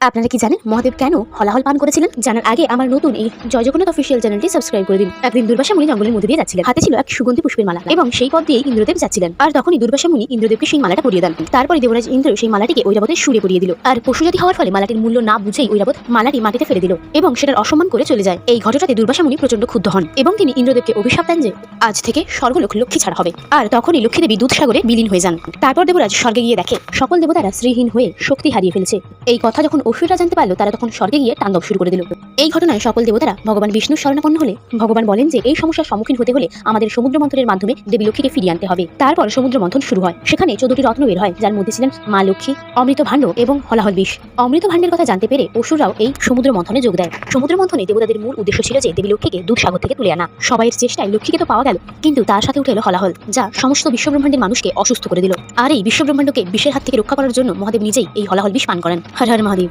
আপনারা কি জানেন মহাদেব কেন হলাহল পান করেছিলেন? জানার আগে আমার নতুন এই জয় জগন্নাথ অফিসিয়াল চ্যানেলটি সাবস্ক্রাইব করে দিন। একদিন দুর্বাসা মুনি জঙ্গলের মধ্যে দিয়ে যাচ্ছিলেন। হাতে ছিল এক সুগন্ধি পুষ্পের মালা এবং সেই পথ দিয়ে ইন্দ্রদেব যাচ্ছিলেন। আর তখনই দুর্বাসা মুনি ইন্দ্রদেবকে সেই মালাটা পরিয়ে দেন। তারপরে দেবরাজ ইন্দ্র সেই মালাটিকে ঐরাবতের সুরে পরিয়ে দিল। আর পশুজাতি হওয়ার ফলে মালাটির মূল্য না বুঝেই ঐরাবত মালাটি মাটিতে ফেলে দিল এবং সেটার অসম্মান করে চলে যায়। এই ঘটনাতে দুর্বাসা মুনি প্রচন্ড ক্ষুব্ধ হন এবং তিনি ইন্দ্রদেবকে অভিশাপ দেন যে আজ থেকে স্বর্গলোক লক্ষ্মী ছাড়া হবে। আর তখনই লক্ষ্মী দেবী দুধসাগরে বিলীন হয়ে যান। তারপর দেবরাজ স্বর্গে গিয়ে দেখে সকল দেবতারা শ্রীহীন হয়ে শক্তি হারিয়ে ফেলেছে। এই কথা যখন অসুররা জানতে পারলো তারা তখন স্বর্গে গিয়ে তাণ্ডব শুরু করে দিল। এই ঘটনায় সকল দেবতারা ভগবান বিষ্ণুর শরণাপন্ন হলে ভগবান বলেন যে এই সমস্যার সম্মুখীন হতে হলে আমাদের সমুদ্র মন্থনের মাধ্যমে দেবী লক্ষ্মীকে ফিরিয়ে আনতে হবে। তারপর সমুদ্র মন্থন শুরু হয়। সেখানে 14টি রত্ন বের হয়, যার মধ্যে ছিলেন মা লক্ষ্মী, অমৃত ভাণ্ড এবং হলাহল বিষ। অমৃত ভাণ্ডের কথা জানতে পেরে অসুররাও এই সমুদ্র মন্থনে যোগ দেয়। সমুদ্র মন্থনে দেবতাদের মূল উদ্দেশ্য ছিল যে দেবী লক্ষ্মীকে দুধসাগর থেকে তুলে আনা। সবাইয়ের চেষ্টায় লক্ষ্মীকে তো পাওয়া গেল, কিন্তু তার সাথে উঠে এলো হলাহল, যা সমস্ত বিশ্বব্রহ্মাণ্ডের মানুষকে অসুস্থ করে দিল। আর এই বিশ্বব্রহ্মাণ্ডকে বিষের হাত থেকে রক্ষা করার জন্য মহাদেব নিজেই এই হলাহল বিষ পান করেন। হর হর মহাদেব।